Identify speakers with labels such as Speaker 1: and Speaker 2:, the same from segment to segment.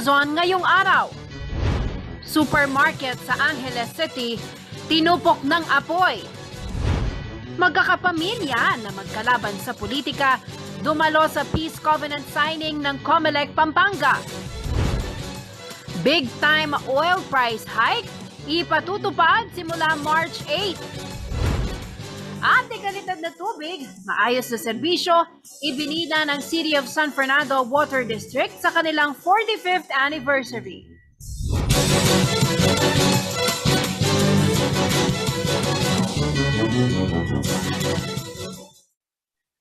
Speaker 1: Luzon ngayong araw. Supermarket sa Angeles City, tinupok ng apoy. Magkakapamilya na magkalaban sa politika, dumalo sa Peace Covenant signing ng Comelec Pampanga. Big time oil price hike, ipatutupad simula March 8. At kalidad na tubig, maayos na serbisyo, ibinida ng City of San Fernando Water District sa kanilang 45th anniversary.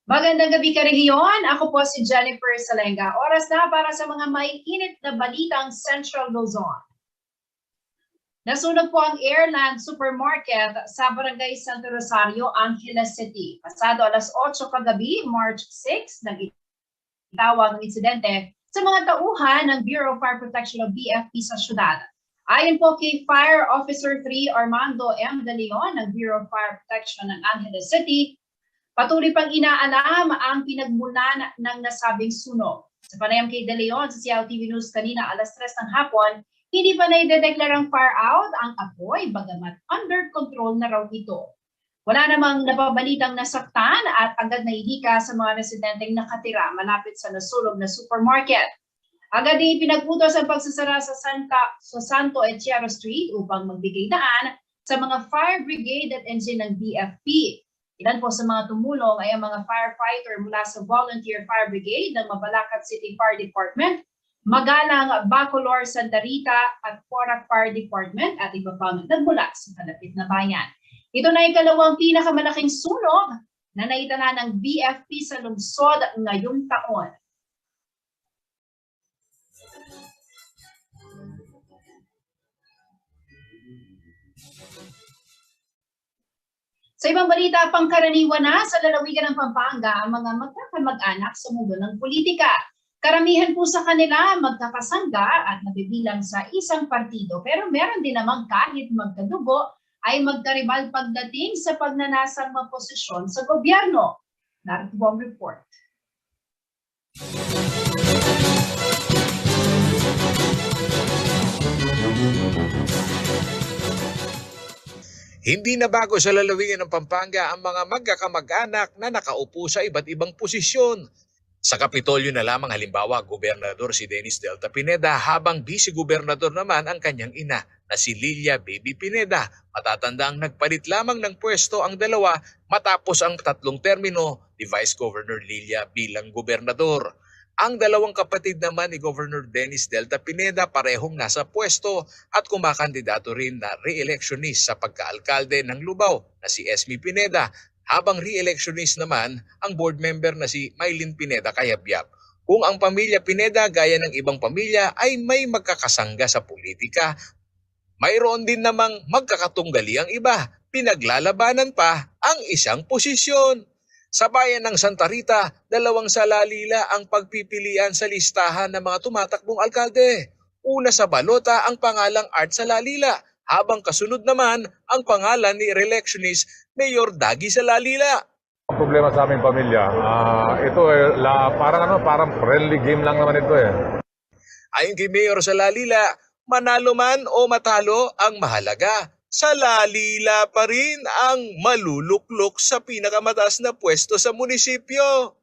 Speaker 1: Magandang gabi ka rehiyon. Ako po si Jennifer Salenga. Oras na para sa mga maiinit na balitang Central Luzon. Nasunog po ang Airland Supermarket sa Barangay Santo Rosario, Angeles City. Pasado alas 8 kagabi, March 6, nag-itawag ng insidente sa mga tauhan ng Bureau of Fire Protection o BFP sa syudad. Ayon po kay Fire Officer 3 Armando M. De Leon ng Bureau of Fire Protection ng Angeles City, patuloy pang inaalam ang pinagmulan ng nasabing sunog. Sa panayam kay De Leon sa CLTV News kanina alas 3 ng hapon, hindi pa naidedeklarang fire out ang apoy bagamat under control na raw ito. Wala namang napabalitang nasaktan at agad naihika sa mga residenteng nakatira malapit sa nasunog na supermarket. Agad din pinag-utos ang pagsasara sa Santo Etiero Street upang magbigay daan sa mga fire brigade at engine ng BFP. Ilan po sa mga tumulong ay ang mga firefighter mula sa Volunteer Fire Brigade ng Mabalacat City Fire Department, Magalang, Bacolor, Santa Rita at Porac Fire Department at iba pang nagmula sa kalapit na bayan. Ito na ikalawang pinakamalaking sunog na naitala ng BFP sa lungsod ngayong taon. Sa ibang balita, pangkaraniwan na sa lalawigan ng Pampanga ang mga magkakamag-anak sa mundo ng politika. Karamihan po sa kanila magkakasangga at nabibilang sa isang partido, pero meron din namang kahit magkadugo ay magkaribal pagdating sa pagnanasang mga posisyon sa gobyerno. Narito po ang report.
Speaker 2: Hindi na bago sa lalawigan ng Pampanga ang mga magkakamag-anak na nakaupo sa iba't ibang posisyon. Sa Kapitolyo na lamang halimbawa, Gobernador si Dennis Delta Pineda habang Vice-Gobernador naman ang kanyang ina na si Lilia Baby Pineda. Matatandang nagpalit lamang ng pwesto ang dalawa matapos ang 3 termino ni Vice Governor Lilia bilang gobernador. Ang dalawang kapatid naman ni Governor Dennis Delta Pineda parehong nasa pwesto at kumakandidato rin na re-electionist sa pagkaalkalde ng Lubao na si Esme Pineda, habang re-electionist naman ang board member na si Maylin Pineda Cayabyab. Kung ang pamilya Pineda gaya ng ibang pamilya ay may magkakasangga sa politika, mayroon din namang magkakatunggali ang iba, pinaglalabanan pa ang isang posisyon. Sa bayan ng Santa Rita, 2 salalila ang pagpipilian sa listahan ng mga tumatakbong alkalde. Una sa balota ang pangalang Art Salalila, habang kasunod naman ang pangalan ni re-electionist Mayor Daggy Salalila.
Speaker 3: Ang problema sa aming pamilya, ito parang friendly game lang naman ito eh.
Speaker 2: Ayon kay Mayor Salalila, manalo man o matalo ang mahalaga, Salalila pa rin ang maluluklok sa pinakamataas na pwesto sa munisipyo.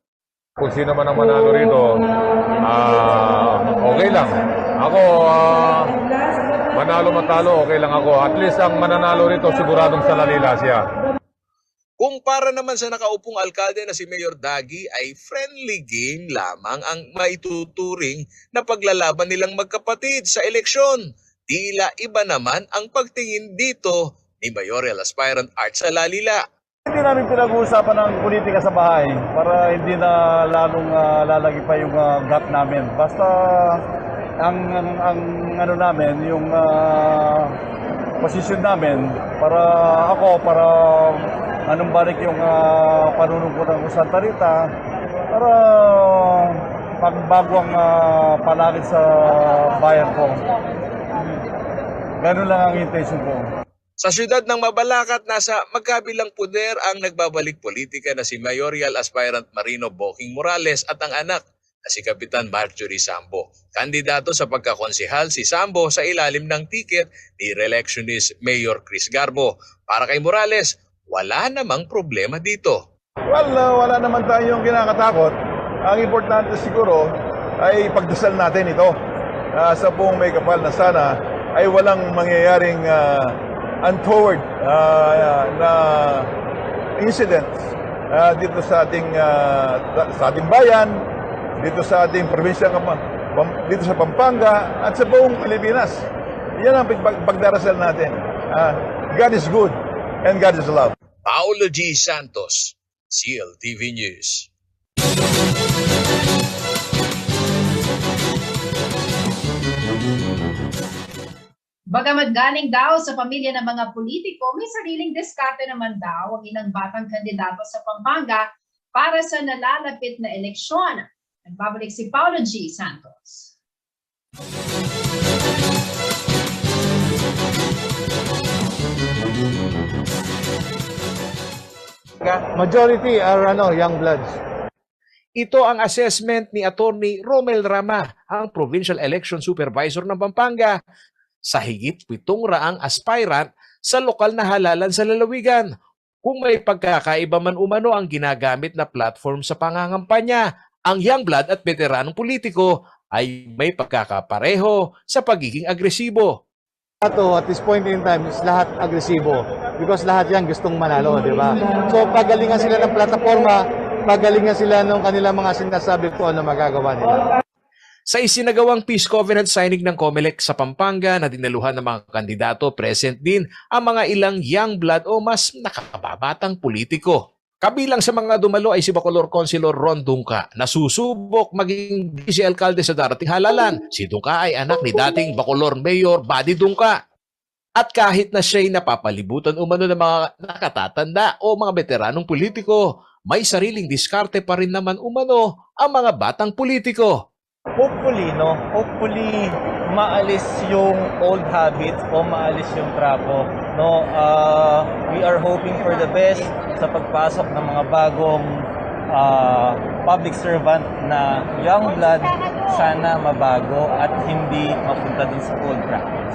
Speaker 3: Kung sino man ang manalo rito, okay lang. Ako, manalo matalo, okay lang ako. At least ang mananalo rito siguradong Salalila siya.
Speaker 2: Kung para naman sa nakaupong alkalde na si Mayor Daggy ay friendly game lamang ang maituturing na paglalaban nilang magkapatid sa eleksyon. Tila iba naman ang pagtingin dito ni Mayoral Aspirant Art Salalila.
Speaker 4: Hindi namin pinag-uusapan ng politika sa bahay para hindi na lalong lalagi pa yung gap namin. Basta ang ano namin, yung posisyon namin para anong balik yung panunungkutan ko sa Santa Rita para pagbago ang palagid sa bayan ko. Ganun lang ang intention ko.
Speaker 2: Sa siyudad ng Mabalacat, nasa magkabilang puder ang nagbabalik politika na si Mayoral Aspirant Marino Boking Morales at ang anak na si Kapitan Marjorie Sambo. Kandidato sa pagkakonsehal si Sambo sa ilalim ng tiket ni re-electionist Mayor Chris Garbo. Para kay Morales, wala namang problema dito.
Speaker 4: Well, wala naman tayong kinakatakot. Ang importante siguro ay pagdasal natin ito sa buong may kapal na sana ay walang mangyayaring untoward na incidents dito sa ating bayan, dito sa ating probinsya, dito sa Pampanga at sa buong Pilipinas. Yan ang pagdarasal natin. God is good and God is love.
Speaker 2: Paulo G. Santos, CLTV News.
Speaker 1: Bagamat galing daw sa pamilya ng mga politiko, may sariling diskarte naman daw ang ilang batang kandidato sa Pampanga para sa nalalapit na eleksyon. Nagbabalik si Paulo G. Santos.
Speaker 5: Majority are young bloods.
Speaker 6: Ito ang assessment ni Attorney Romel Rama, ang Provincial Election Supervisor ng Pampanga, sa higit 700 aspirant sa lokal na halalan sa lalawigan. Kung may pagkakaiba man umano ang ginagamit na platform sa pangangampanya, ang young blood at veteranong politiko ay may pagkakapareho sa pagiging agresibo.
Speaker 5: At this point in time, is lahat agresibo because lahat yan gustong manalo, di ba? So pagalingan sila ng plataforma, pagalingan sila ng kanilang mga sinasabi kung ano magagawa nila.
Speaker 6: Sa isinagawang Peace Covenant signing ng COMELEC sa Pampanga na dinaluhan ng mga kandidato, present din ang mga ilang young blood o mas nakababatang politiko. Kabilang sa mga dumalo ay si Bacolor Councilor Ron Dungca na susubok maging vice alkalde sa darating halalan. Si Dungca ay anak ni dating Bacolor Mayor Buddy Dungca. At kahit na siya'y napapalibutan umano ng mga nakatatanda o mga veteranong politiko, may sariling diskarte pa rin naman umano ang mga batang politiko.
Speaker 7: Hopefully maalis yung old habits o maalis yung trapo. We are hoping for the best sa pagpasok ng mga bagong public servant na young blood, sana mabago at hindi mapunta dun sa old practice.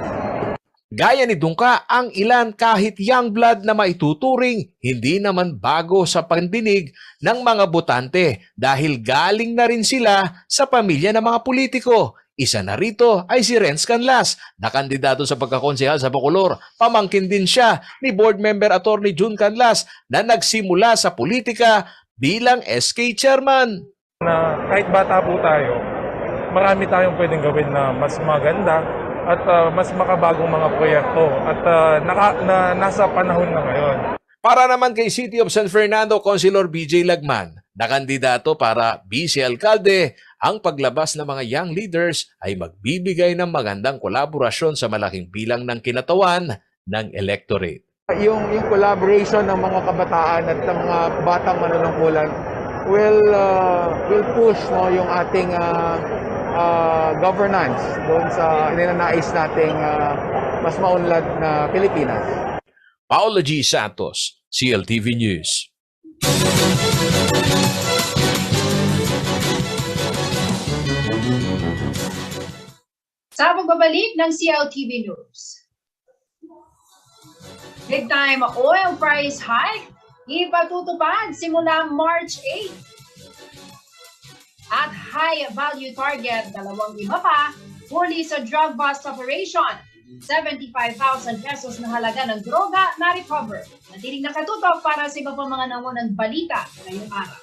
Speaker 6: Gaya ni Dungca, ang ilan kahit young blood na maituturing, hindi naman bago sa pandinig ng mga botante dahil galing na rin sila sa pamilya ng mga politiko. Isa na rito ay si Renz Canlas, na kandidato sa pagkakonsehal sa Bacolor. Pamangkin din siya ni board member Attorney June Canlas na nagsimula sa politika bilang SK chairman.
Speaker 8: Na kahit bata po tayo, marami tayong pwedeng gawin na mas maganda at mas makabagong mga proyekto at nasa panahon na ngayon.
Speaker 6: Para naman kay City of San Fernando, Councilor BJ Lagman, na kandidato para vice-alkalde, ang paglabas ng mga young leaders ay magbibigay ng magandang kolaborasyon sa malaking bilang ng kinatawan ng electorate.
Speaker 9: Yung collaboration ng mga kabataan at ng mga batang manunungkulan will push yung ating governance doon sa ninanais nating mas maunlad na Pilipinas.
Speaker 6: Paulo G. Santos, CLTV News.
Speaker 1: Sa pagbabalik ng CLTV News. Big time oil price hike ipatutupad simula March 8. At high value target, 2 pa, huli sa drug bust operation. 75,000 pesos na halaga ng droga na recover. Natiling nakatutok para sa iba pang mga nangunang balita ngayong araw.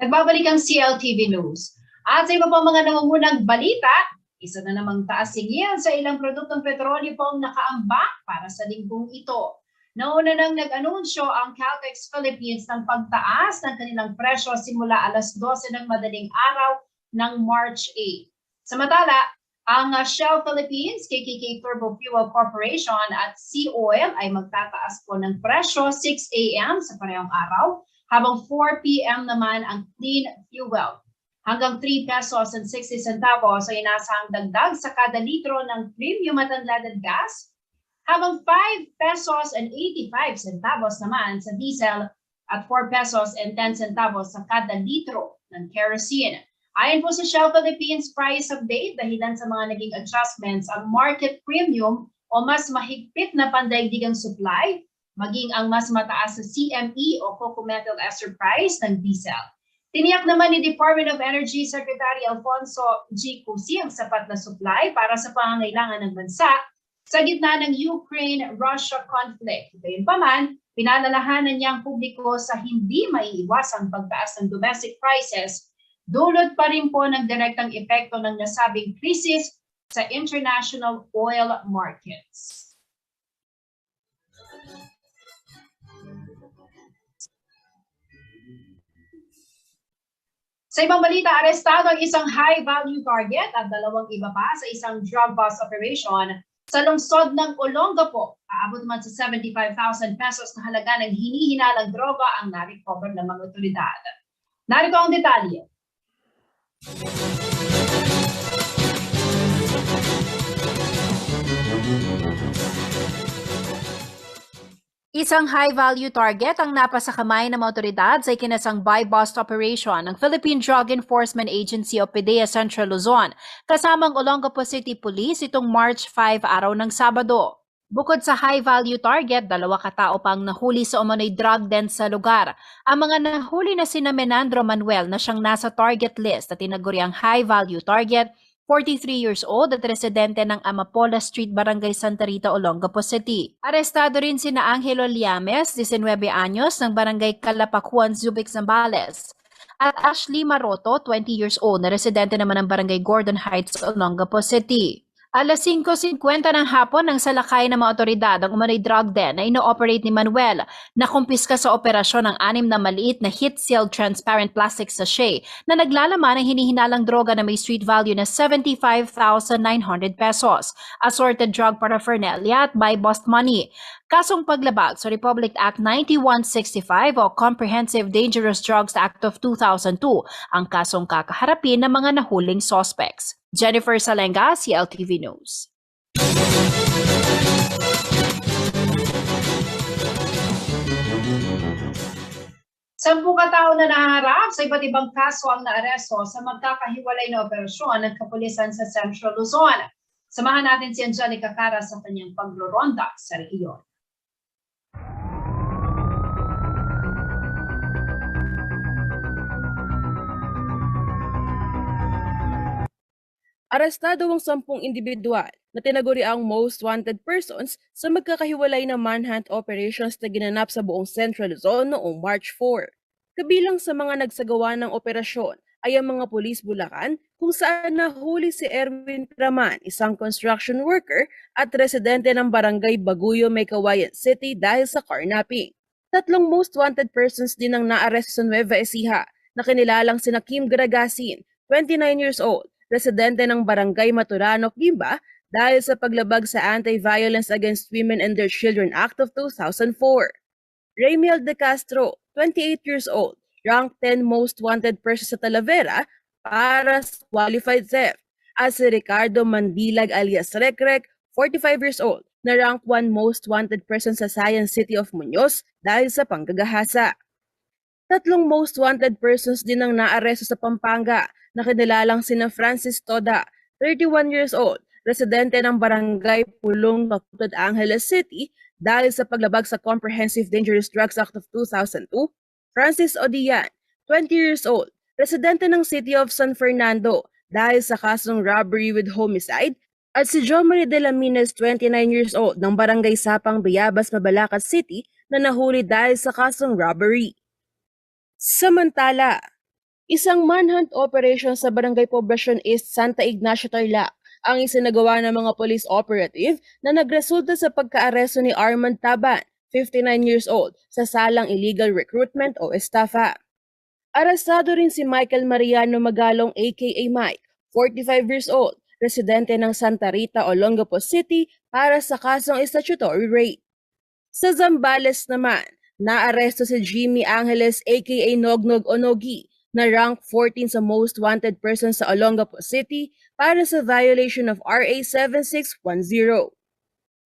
Speaker 1: Nagbabalik ang CLTV News. At sa iba pang mga nangungunang balita, isa na namang taas singil sa ilang produktong petrolyo po ang nakaambak para sa linggong ito. Nauna nang nag-anunsyo ang Caltex Philippines ng pagtaas ng kanilang presyo simula alas 12 ng madaling araw ng March 8. Samantala, ang Shell Philippines, KKK Turbo Fuel Corporation at Sea Oil ay magtataas po ng presyo 6 a.m. sa parehong araw, habang 4 p.m. naman ang clean fuel. Hanggang 3 pesos and 60 centavos ay inasahang dagdag sa kada litro ng premium at unleaded gas, habang 5 pesos and 85 centavos naman sa diesel at 4 pesos and 10 centavos sa kada litro ng kerosene. Ayon po sa Shell Philippines price update, dahilan sa mga naging adjustments ang market premium o mas mahigpit na pandaigdigang supply, maging ang mas mataas sa CME o cocoa metal ester price ng diesel. Tiniyak naman ni Department of Energy Secretary Alfonso G. Cusi ang sapat na supply para sa pangangailangan ng bansa sa gitna ng Ukraine-Russia conflict. Gayunpaman, pinalalahanan niya ang publiko sa hindi maiiwasang pagtaas ng domestic prices, dulot pa rin po ng direktang epekto ng nasabing krisis sa international oil markets. Sa ibang balita, arestado ang isang high-value target at 2 iba pa sa isang drug bust operation sa lungsod ng Olongapo. Aabot naman sa 75,000 pesos na halaga ng hinihinalang droga ang na-recover ng mga otoridad. Narito ang detalye.
Speaker 10: Isang high-value target ang napasa kamay ng mga otoridad sa ikinasang buy-bust operation ng Philippine Drug Enforcement Agency o PDEA Central Luzon, kasamang Olongapo City Police itong March 5 araw ng Sabado. Bukod sa high-value target, 2 katao pang nahuli sa umano'y drug den sa lugar. Ang mga nahuli na sina Menandro Manuel na siyang nasa target list at tinaguriang high-value target, 43 years old at residente ng Amapola Street, Barangay Santa Rita, Olongapo City. Arestado rin sina Angelo Liames, 19 anyos, ng Barangay Calapacuan, Zubik, Zambales. At Ashley Maroto, 20 years old, na residente naman ng Barangay Gordon Heights, Olongapo City. Alas 5:50 ng hapon nang salakay ng mga otoridad ang umano'y drug den na ino-operate ni Manuel na kumpiska sa operasyon ng 6 na maliit na heat-sealed transparent plastic sachet na naglalaman ng hinihinalang droga na may street value na 75,900 pesos, assorted drug paraphernalia at buy-bust money. Kasong paglabag sa Republic Act 9165 o Comprehensive Dangerous Drugs Act of 2002 ang kasong kakaharapin ng mga nahuling suspects. Jennifer Salenga, CLTV News.
Speaker 1: Sampung katao na naharap sa iba't ibang kaso ang naaresto sa magkakahiwalay na operasyon ng kapulisan sa Central Luzon. Samahan natin si Angelica Cara sa kanyang pagloronda sa rehiyon.
Speaker 11: Arestado ang 10 individual na tinaguriang most wanted persons sa magkakahiwalay na manhunt operations na ginanap sa buong Central Luzon noong March 4. Kabilang sa mga nagsagawa ng operasyon ay ang mga pulis Bulacan kung saan nahuli si Erwin Praman, isang construction worker at residente ng barangay Baguyo, Maykawayan City dahil sa carnapping. 3 most wanted persons din ang naaresto sa Nueva Ecija na kinilalang sina Kim Garagasin, 29 years old, residente ng barangay Maturano, Gimba, dahil sa paglabag sa Anti-Violence Against Women and Their Children Act of 2004. Raymiel De Castro, 28 years old, ranked 10 most wanted person sa Talavera para sa qualified theft, at si Ricardo Mandilag alias Rekrek, 45 years old, na rank 1 most wanted person sa Science City of Muñoz dahil sa panggagahasa. 3 most wanted persons din ang naaresto sa Pampanga na kinilalang sina Francis Toda, 31 years old, residente ng barangay Pulong, Macutod, Angeles City dahil sa paglabag sa Comprehensive Dangerous Drugs Act of 2002, Francis Odian, 20 years old, residente ng City of San Fernando dahil sa kasong robbery with homicide, at si Jomari de la Mines, 29 years old, ng barangay Sapang, Bayabas, Mabalacat City na nahuli dahil sa kasong robbery. Samantala, isang manhunt operation sa Barangay Poblacion East, Santa Ignacio, Tarlac ang isinagawa ng mga police operative na nagresulta sa pagkaaresto ni Armand Taban, 59 years old, sa salang illegal recruitment o estafa. Arestado rin si Michael Mariano Magalong aka Mike, 45 years old, residente ng Santa Rita, Olongapo City para sa kasong statutory rape. Sa Zambales naman, naaresto si Jimmy Angeles aka Nognog Onogi na rank 14 sa most wanted person sa Olongapo City para sa violation of RA 7610.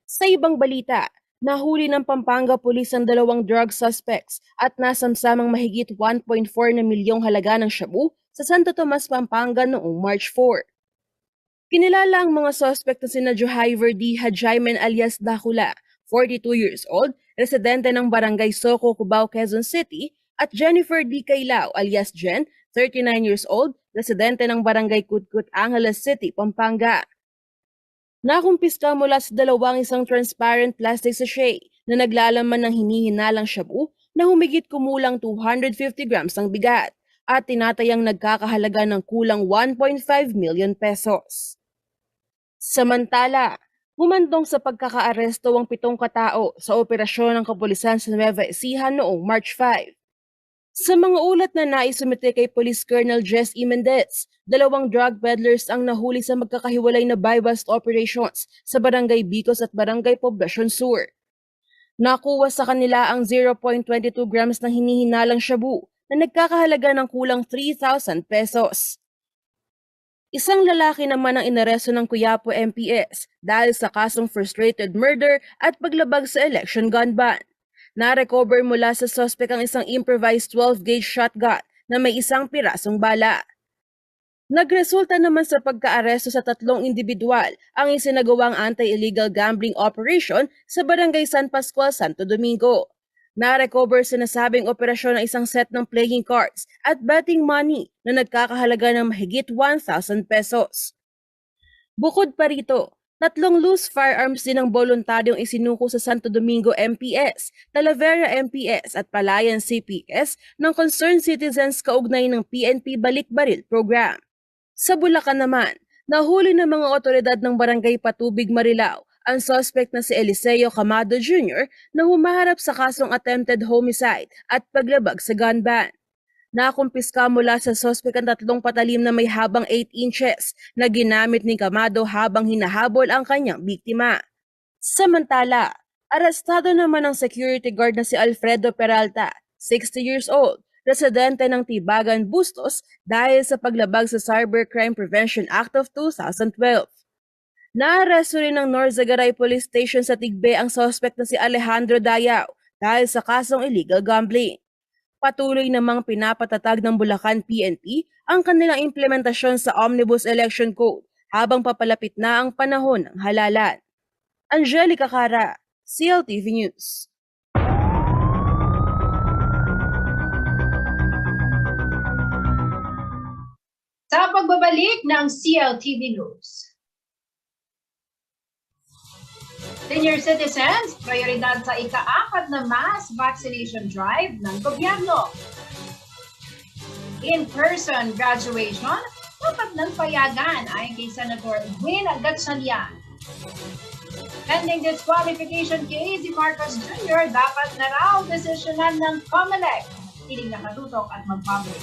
Speaker 11: Sa ibang balita, nahuli ng Pampanga Police ang 2 drug suspects at nasamsamang mahigit 1.4 na milyong halaga ng shabu sa Santo Tomas, Pampanga noong March 4. Kinilala ang mga suspect na sina Johaiver D. Hadjaimen alias Dakula, 42 years old, residente ng Barangay Soco, Cubao, Quezon City, at Jennifer D. Kailao alias Jen, 39 years old, residente ng Barangay Kutkut, Angeles City, Pampanga. Nakumpiska mula sa 2 isang transparent plastic sachet na naglalaman ng hinihinalang shabu na humigit kumulang 250 grams ang bigat at tinatayang nagkakahalaga ng kulang 1.5 million pesos. Samantala, humantong sa pagkakaaresto ang 7 katao sa operasyon ng kapulisan sa Nueva Ecija noong March 5. Sa mga ulat na naisumite kay Police Colonel Jess E. Mendez, 2 drug peddlers ang nahuli sa magkakahiwalay na buy-bust operations sa Barangay Bicos at Barangay Poblacion Sur. Nakuha sa kanila ang 0.22 grams ng hinihinalang shabu na nagkakahalaga ng kulang 3,000 pesos. Isang lalaki naman ang inaresto ng Quiapo MPS dahil sa kasong frustrated murder at paglabag sa election gun ban. Na-recover mula sa suspect ang isang improvised 12-gauge shotgun na may 1 pirasong bala. Nagresulta naman sa pagkaaresto sa 3 individual ang isinagawang anti-illegal gambling operation sa Barangay San Pascual, Santo Domingo. Na-recover sa nasabing operasyon ang isang set ng playing cards at betting money na nagkakahalaga ng mahigit 1,000 pesos. Bukod pa rito, 3 loose firearms din ang voluntaryong isinuko sa Santo Domingo MPS, Talavera MPS at Palayan CPS ng concerned citizens kaugnay ng PNP Balik Baril program. Sa Bulacan naman, nahuli ng mga otoridad ng Barangay Patubig, Marilao ang suspect na si Eliseo Camado Jr. na humaharap sa kasong attempted homicide at paglabag sa gun ban. Nakumpiska mula sa suspect ang 3 patalim na may habang 8 inches na ginamit ni Camado habang hinahabol ang kanyang biktima. Samantala, arestado naman ang security guard na si Alfredo Peralta, 60 years old, residente ng Tibagan, Bustos dahil sa paglabag sa Cybercrime Prevention Act of 2012. Naaresto rin ng Norzagaray Police Station sa Tigbe ang suspect na si Alejandro Dayao dahil sa kasong illegal gambling. Patuloy namang pinapatatag ng Bulacan PNP ang kanilang implementasyon sa Omnibus Election Code habang papalapit na ang panahon ng halalan. Angelica Cara, CLTV News.
Speaker 1: Sa pagbabalik Nagbabalik ng CLTV News. Senior citizens, prioridad sa ika-4 na mass vaccination drive ng gobyerno. In-person graduation, dapat ng payagan ayon kay Senator Win Gatchalian. Pending disqualification case si Marcos Jr., dapat na raw desisyonan ng COMELEC. Hiling nakatutok at mag-public.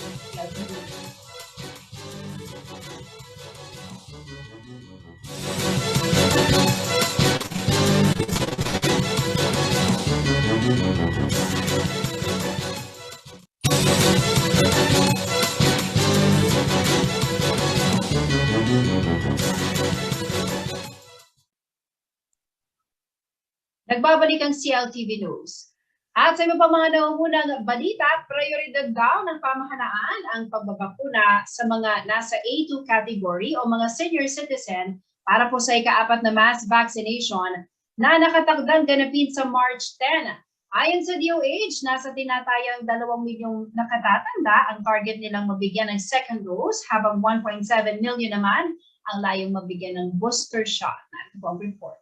Speaker 1: Nagbabalik ang CLTV News. At sa iba pa mga nauunang balita, prioridad daw ng pamahalaan ang pagbabakuna sa mga nasa A2 category o mga senior citizen para po sa ika-4 na mass vaccination na nakatakdang ganapin sa March 10. Ayon sa DOH, nasa tinatayang 2 milyong nakatatanda ang target nilang mabigyan ng second dose habang 1.7 million naman ang layong mabigyan ng booster shot. Ito po ang report.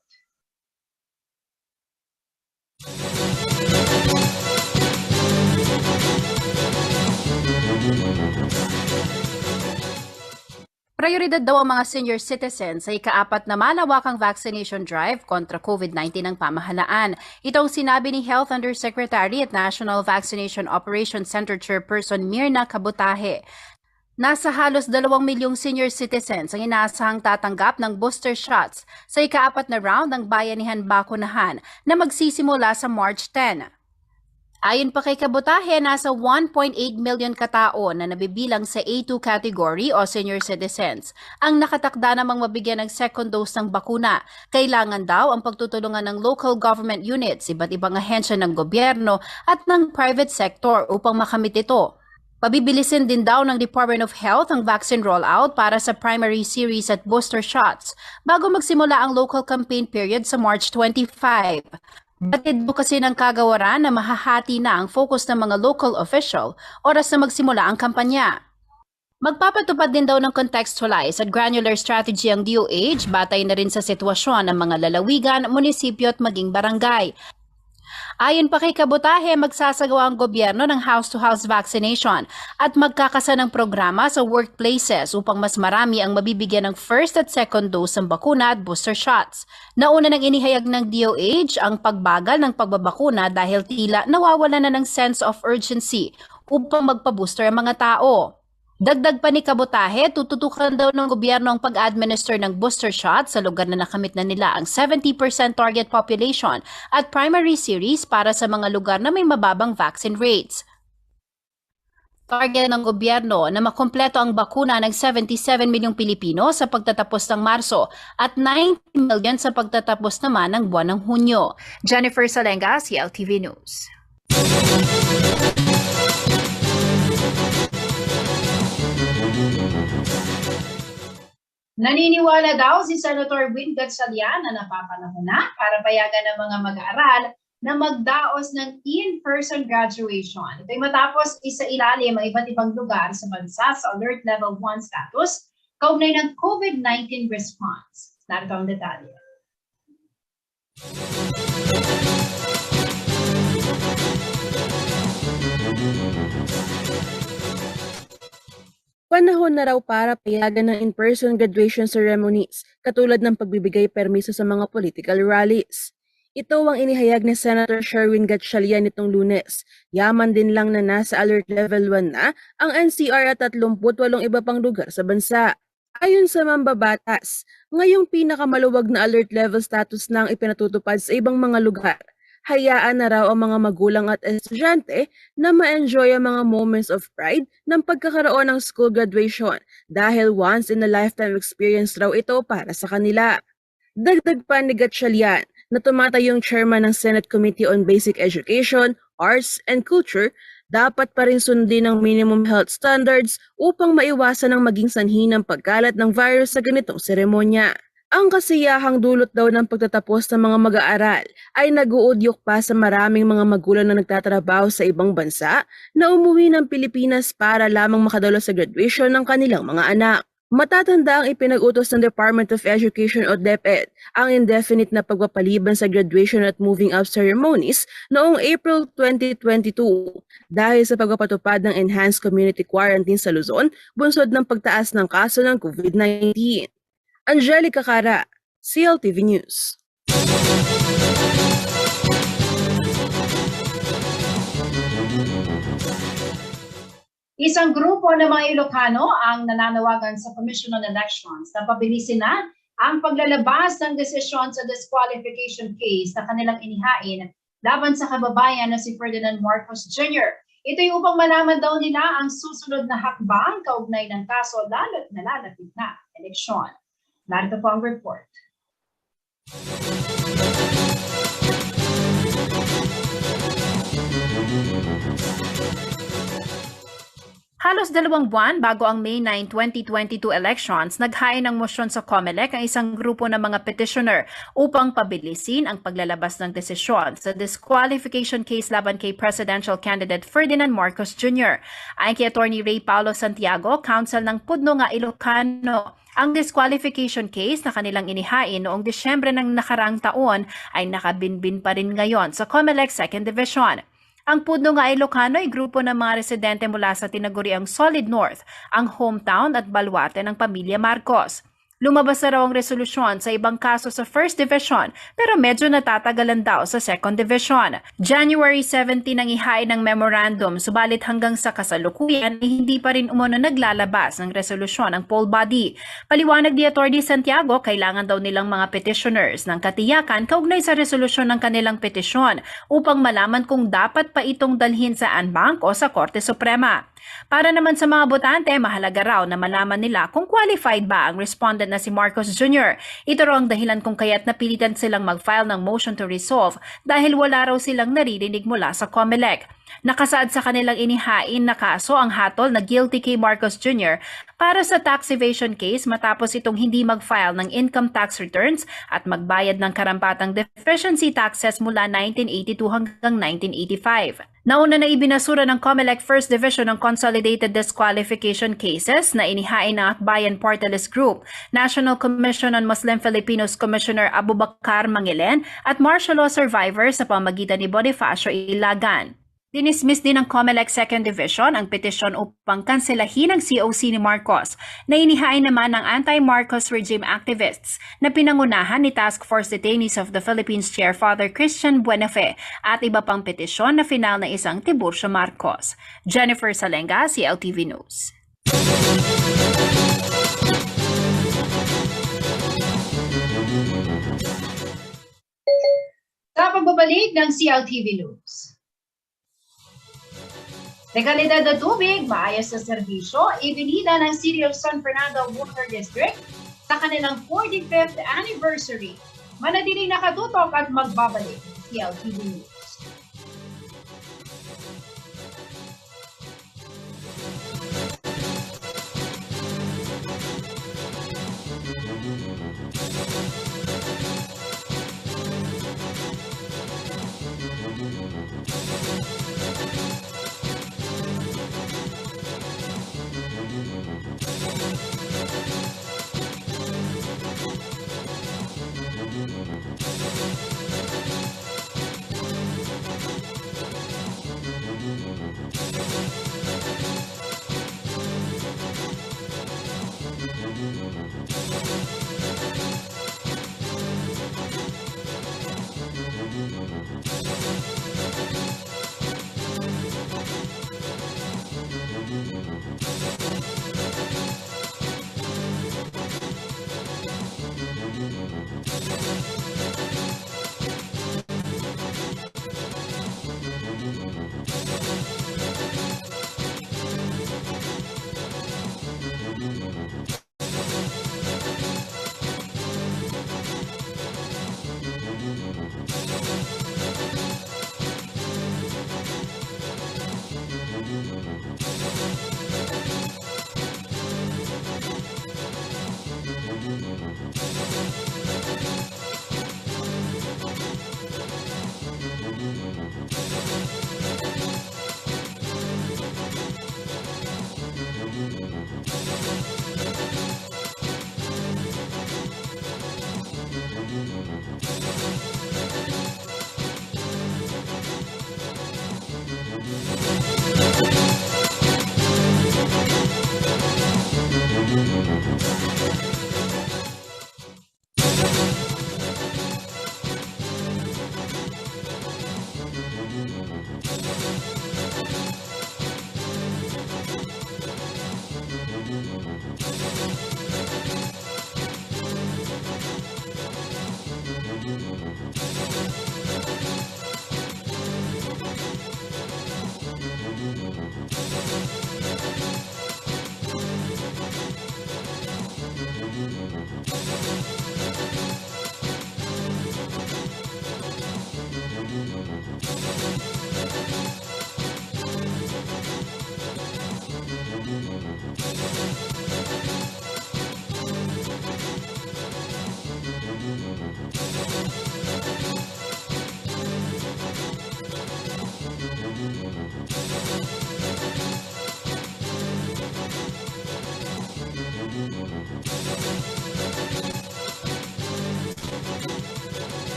Speaker 10: Prioridad daw ang mga senior citizens sa ika-4 na malawakang vaccination drive kontra COVID-19 ng pamahalaan. Ito ang sinabi ni Health Undersecretary at National Vaccination Operations Center Chairperson Mirna Kabutahe. Nasa halos 2 milyong senior citizens ang inaasahang tatanggap ng booster shots sa ika-4 na round ng Bayanihan Bakunahan na magsisimula sa March 10. Ayon pa kay Kabutahe, nasa 1.8 million katao na nabibilang sa A2 category o senior citizens ang nakatakda namang mabigyan ng second dose ng bakuna. Kailangan daw ang pagtutulungan ng local government units, iba't ibang ahensya ng gobyerno at ng private sector upang makamit ito. Pabibilisin din daw ng Department of Health ang vaccine rollout para sa primary series at booster shots bago magsimula ang local campaign period sa March 25. Batid mo kasi ng kagawaran na mahahati na ang focus ng mga local official oras na magsimula ang kampanya. Magpapatupad din daw ng contextualized at granular strategy ang DOH batay na rin sa sitwasyon ng mga lalawigan, munisipyo at maging barangay. Ayon pa kay Kabutahe, magsasagawa ang gobyerno ng house-to-house vaccination at magkakasa ng programa sa workplaces upang mas marami ang mabibigyan ng first at second dose ng bakuna at booster shots. Nauna nang inihayag ng DOH ang pagbagal ng pagbabakuna dahil tila nawawala na ng sense of urgency upang magpa-booster ang mga tao. Dagdag pa ni Kabutahe, tututukan daw ng gobyerno ang pag-administer ng booster shot sa lugar na nakamit na nila ang 70% target population at primary series para sa mga lugar na may mababang vaccine rates. Target ng gobyerno na makumpleto ang bakuna ng 77 milyong Pilipino sa pagtatapos ng Marso at 90 million sa pagtatapos naman ng buwan ng Hunyo. Jennifer Salenga, CLTV News.
Speaker 1: Naniniwala daw si Senator Win Gatchalian na napapanahon na para payagan ng mga mag-aaral na magdaos ng in-person graduation. Ito'y matapos isa-ilalim ang iba't ibang lugar sa bansa sa Alert Level 1 status kaugnay ng COVID-19 response. Narito ang detalye.
Speaker 11: Panahon na raw para payagan ng in-person graduation ceremonies, katulad ng pagbibigay permiso sa mga political rallies. Ito ang inihayag ni Senator Sherwin Gatchalian nitong Lunes. Yaman din lang na nasa Alert Level 1 na ang NCR at 38 iba pang lugar sa bansa. Ayon sa mambabatas, ngayong pinakamaluwag na alert level status na ang ipinatutupad sa ibang mga lugar. Hayaan na raw ang mga magulang at estudyante na ma-enjoy ang mga moments of pride ng pagkakaroon ng school graduation dahil once in a lifetime experience raw ito para sa kanila. Dagdag pa ni Gatchalian na tumatayong chairman ng Senate Committee on Basic Education, Arts, and Culture, dapat pa rin sundin ang minimum health standards upang maiwasan ang maging sanhi ng pagkalat ng virus sa ganitong seremonya. Ang kasiyahang dulot daw ng pagtatapos ng mga mag-aaral ay nag-uudyok pa sa maraming mga magulang na nagtatrabaho sa ibang bansa na umuwi ng Pilipinas para lamang makadalo sa graduation ng kanilang mga anak. Matatanda ang ipinag-utos ng Department of Education o DepEd ang indefinite na pagpapaliban sa graduation at moving up ceremonies noong April 2022 dahil sa pagpapatupad ng enhanced community quarantine sa Luzon bunsod ng pagtaas ng kaso ng COVID-19. Angelica Cara, CLTV News.
Speaker 1: Isang grupo ng mga Ilocano ang nananawagan sa Commission on Elections na pabilisin na ang paglalabas ng desisyon sa disqualification case na kanilang inihain laban sa kababayan na si Ferdinand Marcos Jr. Ito'y upang malaman daw nila ang susunod na hakbang kaugnay ng kaso lalo't nalalapit na eleksyon. Narito po ang report.
Speaker 10: Halos 2 buwan bago ang May 9, 2022 elections, naghain ng mosyon sa COMELEC ang isang grupo ng mga petitioner upang pabilisin ang paglalabas ng desisyon sa disqualification case laban kay presidential candidate Ferdinand Marcos Jr. Ayon kay Attorney Ray Paulo Santiago, counsel ng Pudno nga Ilocano, ang disqualification case na kanilang inihain noong Disyembre ng nakaraang taon ay nakabinbin pa rin ngayon sa COMELEC 2nd Division. Ang Pudno nga Ilocano ay grupo ng mga residente mula sa tinaguriang Solid North, ang hometown at baluarte ng pamilya Marcos. Lumabas na raw ang resolusyon sa ibang kaso sa 1st Division pero medyo natatagalan daw sa 2nd Division. January 17 ang ihain ng memorandum subalit hanggang sa kasalukuyan ay hindi pa rin umano naglalabas ng resolusyon ang poll body. Paliwanag ni Atty. Santiago, kailangan daw nilang mga petitioners ng katiyakan kaugnay sa resolusyon ng kanilang petisyon upang malaman kung dapat pa itong dalhin sa Anbank o sa Korte Suprema. Para naman sa mga botante, mahalaga raw na malaman nila kung qualified ba ang respondent na si Marcos Jr. Ito raw ang dahilan kung kaya't napilitan silang mag-file ng motion to resolve dahil wala raw silang naririnig mula sa COMELEC. Nakasaad sa kanilang inihain na kaso ang hatol na guilty kay Marcos Jr. para sa tax evasion case matapos itong hindi mag-file ng income tax returns at magbayad ng karampatang deficiency taxes mula 1982 hanggang 1985. Nauna na ibinasura ng COMELEC 1st Division ng Consolidated Disqualification Cases na inihain ng Akbayan Party List Group, National Commission on Muslim Filipinos Commissioner Abubakar Mangilen at martial law survivors sa pamagitan ni Bonifacio Ilagan. Dinismiss din ng COMELEC 2nd Division ang petisyon upang kanselahin ang COC ni Marcos na inihain naman ng anti-Marcos regime activists na pinangunahan ni Task Force Detainees of the Philippines Chair Father Christian Buenafe at iba pang petisyon na final na isang Tiburcio Marcos. Jennifer Salenga, CLTV News.
Speaker 1: Sa pagbabalik ng CLTV News. Legalidad na tubig, maayos na serbisyo, ibinida ng City of San Fernando Water District sa kanilang 45th anniversary. Manatiling nakatutok at magbabalik. CLTV News.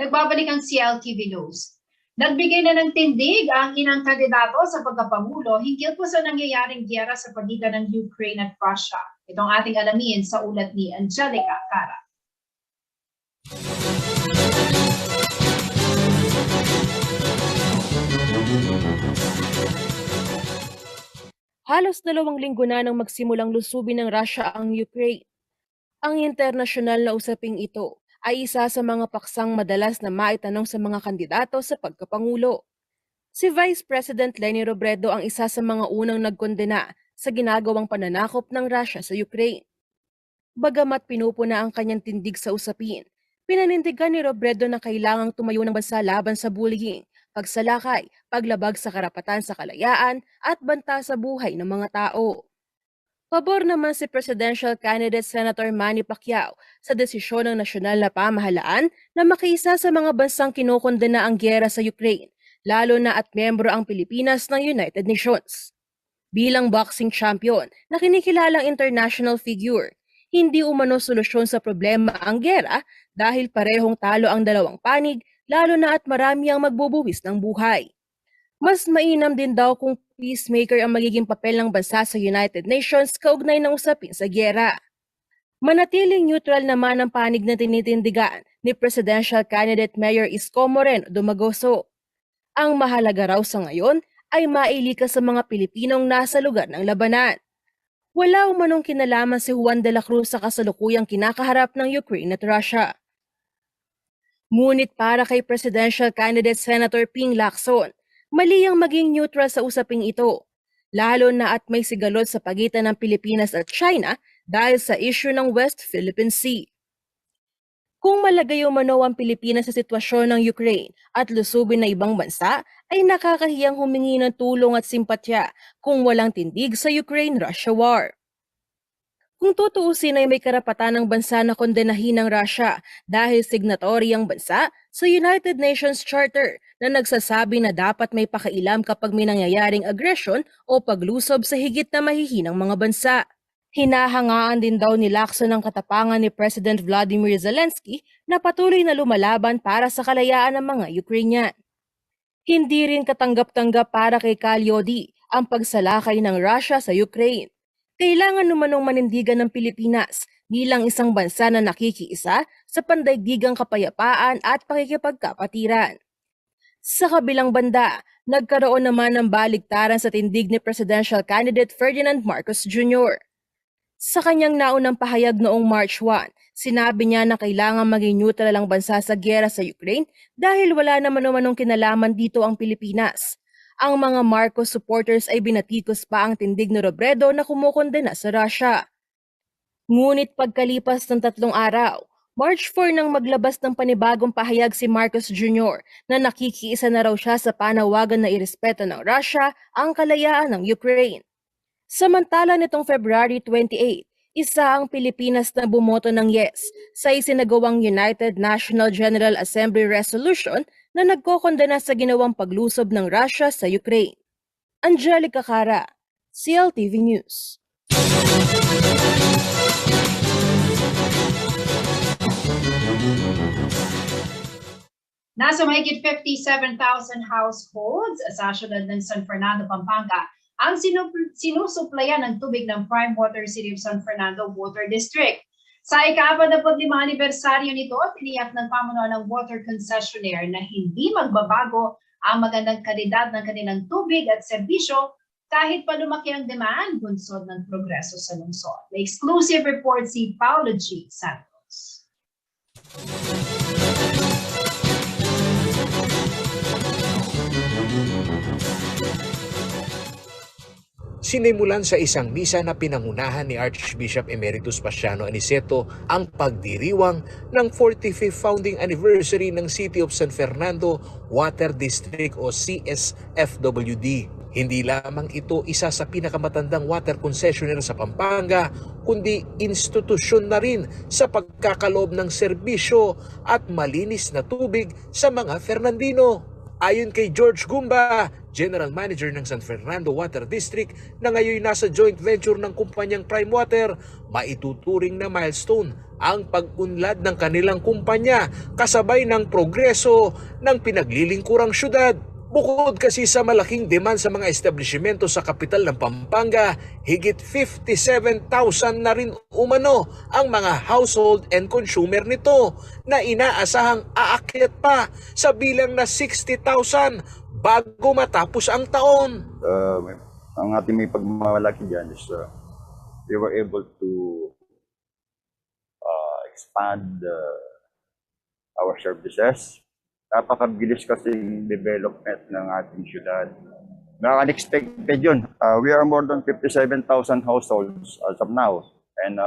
Speaker 1: Nagbabalik ang CLTV News. Nagbigay na ng tindig ang inang kandidato sa pagkapangulo hinggil po sa nangyayaring giyera sa pagitan ng Ukraine at Russia. Itong ating alamin sa ulat ni Angelica Cara.
Speaker 11: Halos 2 linggo na nang magsimulang lusubin ng Russia ang Ukraine. Ang internasyonal na usaping ito ay isa sa mga paksang madalas na maitanong sa mga kandidato sa pagkapangulo. Si Vice President Leni Robredo ang isa sa mga unang nagkondena sa ginagawang pananakop ng Russia sa Ukraine. Bagamat pinupuna ang kanyang tindig sa usapin, pinanindigan ni Robredo na kailangang tumayo ng bansa laban sa bullying, pagsalakay, paglabag sa karapatan sa kalayaan at banta sa buhay ng mga tao. Pabor naman si Presidential Candidate Senator Manny Pacquiao sa desisyon ng nasyonal na pamahalaan na makiisa sa mga bansang kinokondena ang giyera sa Ukraine, lalo na at miyembro ang Pilipinas ng United Nations. Bilang boxing champion na kinikilalang international figure, hindi umano solusyon sa problema ang giyera dahil parehong talo ang dalawang panig, lalo na at marami ang magbubuwis ng buhay. Mas mainam din daw kung peacemaker ang magiging papel ng bansa sa United Nations kaugnay ng usapin sa giyera. Manatiling neutral naman ang panig na tinitindigan ni Presidential Candidate Mayor Isko Moreno Dumagoso. Ang mahalaga raw sa ngayon ay mailikas sa mga Pilipinong nasa lugar ng labanan. Wala umanong kinalaman si Juan de la Cruz sa kasalukuyang kinakaharap ng Ukraine at Russia. Ngunit para kay Presidential Candidate Senator Ping Lacson, mali ang maging neutral sa usaping ito, lalo na at may sigalot sa pagitan ng Pilipinas at China dahil sa issue ng West Philippine Sea. Kung malagay umano ang Pilipinas sa sitwasyon ng Ukraine at lusubin na ibang bansa, ay nakakahiyang humingi ng tulong at simpatya kung walang tindig sa Ukraine-Russia war. Kung tutuusin ay may karapatan ng bansa na kondenahin ng Russia dahil signatory ang bansa sa United Nations Charter na nagsasabi na dapat may pakailam kapag may nangyayaring aggression o paglusob sa higit na mahihinang mga bansa. Hinahangaan din daw ni Lacson ang katapangan ni President Vladimir Zelensky na patuloy na lumalaban para sa kalayaan ng mga Ukrainian. Hindi rin katanggap-tanggap para kay Kalyodi ang pagsalakay ng Russia sa Ukraine. Kailangan numanong manindigan ng Pilipinas bilang isang bansa na nakikiisa sa pandaigdigang kapayapaan at pakikipagkapatiran. Sa kabilang banda, nagkaroon naman ng baligtaran sa tindig ni Presidential Candidate Ferdinand Marcos Jr. Sa kanyang naunang pahayag noong March 1, sinabi niya na kailangan maging neutral ang bansa sa giyera sa Ukraine dahil wala naman umanong kinalaman dito ang Pilipinas. Ang mga Marcos supporters ay binatikos pa ang tindig ni Robredo na kumukondena sa Russia. Ngunit pagkalipas ng 3 araw, March 4 nang maglabas ng panibagong pahayag si Marcos Jr. na nakikiisa na raw siya sa panawagan na irespeto ng Russia ang kalayaan ng Ukraine. Samantala nitong February 28, isa ang Pilipinas na bumoto ng yes sa isinagawang United National General Assembly Resolution na nagkokondena sa ginawang paglusob ng Russia sa Ukraine. Angelica Cara, CLTV News.
Speaker 1: Nasa mahigit 57,000 households sa syudad ng San Fernando, Pampanga ang sinusuplayan ng tubig ng Prime Water City of San Fernando Water District. Sa ika-45 anibersaryo nito, tiniyak ng pamunuan ng water concessionaire na hindi magbabago ang magandang kalidad ng kanilang tubig at serbisyo kahit pa lumaki ang demand, bunsod ng progreso sa lungsod. May exclusive report si Paulo G. Santos.
Speaker 6: Sinimulan sa isang misa na pinangunahan ni Archbishop Emeritus Pasiano Aniceto ang pagdiriwang ng 45th founding anniversary ng City of San Fernando Water District o CSFWD. Hindi lamang ito isa sa pinakamatandang water concessionaire sa Pampanga, kundi institusyon na rin sa pagkakaloob ng serbisyo at malinis na tubig sa mga Fernandino. Ayon kay George Gumba, General Manager ng San Fernando Water District na ngayon nasa joint venture ng kumpanyang Prime Water, maituturing na milestone ang pag-unlad ng kanilang kumpanya kasabay ng progreso ng pinaglilingkurang syudad. Bukod kasi sa malaking demand sa mga establishmento sa kapital ng Pampanga, higit 57,000 na rin umano ang mga household and consumer nito na inaasahang aakyat pa sa bilang na 60,000 bago matapos ang taon.
Speaker 12: Ang ating may pagmamalaki dyan is we were able to expand our services. Napakabilis kasi yung development ng ating syudad. Unexpected yun. We are more than 57,000 households as of now. And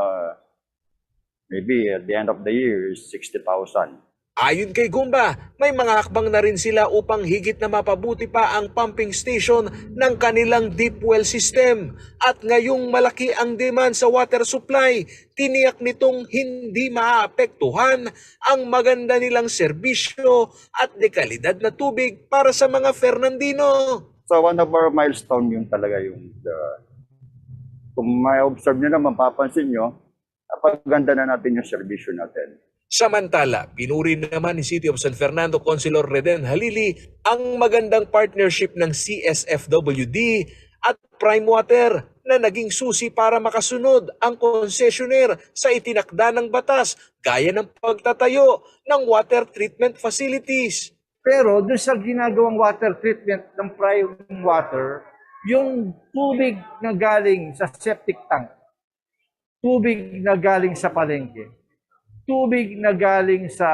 Speaker 12: maybe at the end of the year is 60,000.
Speaker 6: Ayon kay Gumba, may mga hakbang na rin sila upang higit na mapabuti pa ang pumping station ng kanilang deep well system. At ngayong malaki ang demand sa water supply, tiniyak nitong hindi maaapektuhan ang maganda nilang serbisyo at dekalidad na tubig para sa mga Fernandino.
Speaker 12: So one of our milestone yun talaga yung kung may observe nyo naman, mapapansin nyo, napaganda na natin yung serbisyo natin.
Speaker 6: Samantala, pinuri naman ni City of San Fernando Councilor Reden Halili ang magandang partnership ng CSFWD at Prime Water na naging susi para makasunod ang concessionaire sa itinakda ng batas gaya ng pagtatayo ng water treatment facilities.
Speaker 5: Pero doon sa ginagawang water treatment ng Prime Water, yung tubig na galing sa septic tank, tubig na galing sa palengke, tubig na galing sa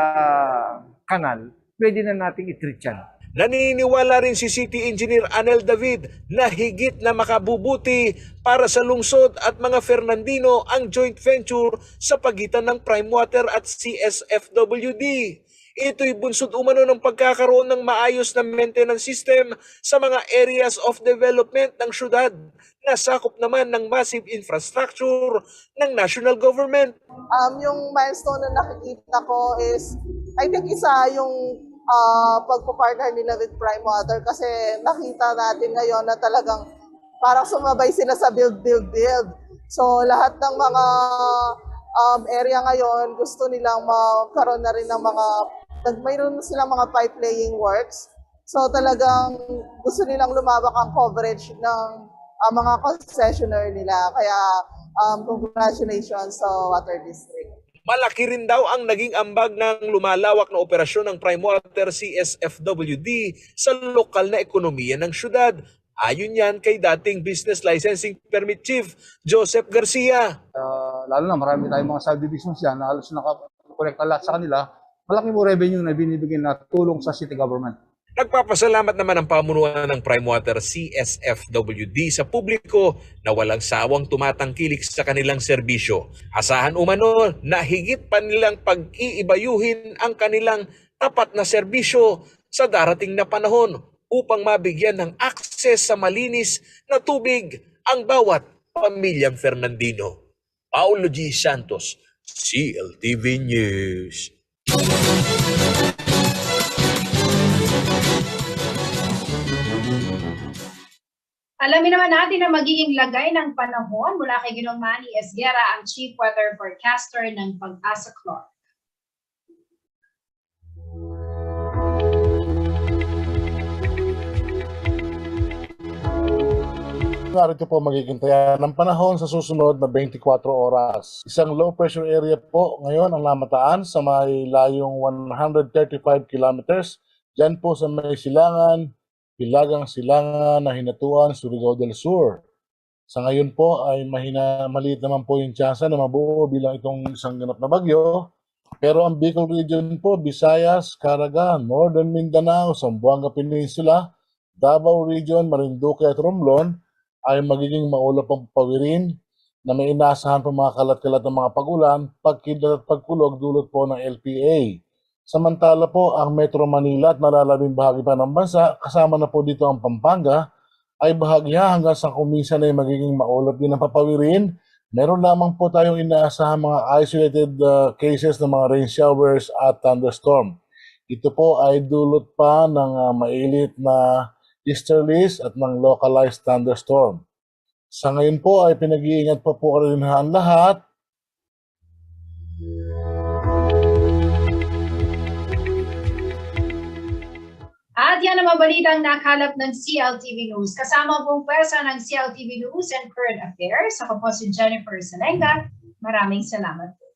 Speaker 5: kanal, pwede na nating i-treat yan.
Speaker 6: Naniniwala rin si City Engineer Anel David na higit na makabubuti para sa lungsod at mga Fernandino ang joint venture sa pagitan ng Prime Water at CSFWD. Ito'y bunsod umano ng pagkakaroon ng maayos na maintenance system sa mga areas of development ng syudad na sakop naman ng massive infrastructure ng national government.
Speaker 13: Yung milestone na nakikita ko is, I think isa yung pagpapartner nila with Prime Water kasi nakita natin ngayon na talagang parang sumabay sila sa build. So lahat ng mga area ngayon gusto nilang magkaroon na rin ng mga, mayroon silang mga pipe laying works. So talagang gusto nilang lumawak ang coverage ng mga concessionaire nila. Kaya congratulations sa Water District.
Speaker 6: Malaki rin daw ang naging ambag ng lumalawak na operasyon ng Prime Water CSFWD sa lokal na ekonomiya ng syudad. Ayon yan kay dating Business Licensing Permit Chief Joseph Garcia.
Speaker 5: Lalo na marami tayong mga subdivisions yan na halos nakakolekta lahat sa kanila. Malaki mo revenue na binibigyan na tulong sa city government.
Speaker 6: Nagpapasalamat naman ang pamunuan ng Prime Water CSFWD sa publiko na walang sawang tumatangkilik sa kanilang serbisyo. Asahan umano na higit pa nilang pag-iibayuhin ang kanilang tapat na serbisyo sa darating na panahon upang mabigyan ng akses sa malinis na tubig ang bawat pamilyang Fernandino. Paulo G. Santos, CLTV News.
Speaker 1: Alamin naman natin ang magiging lagay ng panahon mula kay Ginong Manny Esguera, ang Chief Weather Forecaster ng Pag-asa Clark.
Speaker 14: narito po magiging taya ng panahon sa susunod na 24 oras. Isang low pressure area po ngayon ang namataan sa may layong 135 kilometers. Diyan po sa may silangan, Hilagang Silangan na Hinatuan, Surigao del Sur. Sa ngayon po ay maliit naman po yung tsansa na mabuo bilang itong isang ganap na bagyo. Pero ang Bicol region po, Visayas, Caraga, Northern Mindanao, Zamboanga Peninsula, Davao Region, Marinduque at Romblon ay magiging maulap ang pawirin na may inaasahan pa mga kalat-kalat ng mga pagulan, pagkidlat at pagkulog dulot po ng LPA. Samantala po ang Metro Manila at malalabing bahagi pa ng bansa, kasama na po dito ang Pampanga, ay bahagya hanggang sa kuminsan ay magiging maulap din ang papawirin. Meron lamang po tayong inaasahan mga isolated cases ng mga rain showers at thunderstorm. Ito po ay dulot pa ng mailit na easterlies at ng localized thunderstorm. Sa ngayon po ay pinag-iingat pa po rin ang lahat.
Speaker 1: At yan ang mga balitang nakalap ng CLTV News. Kasama pong pwersa ng CLTV News and Current Affairs. Ako po si Jennifer Salenga. Maraming salamat po.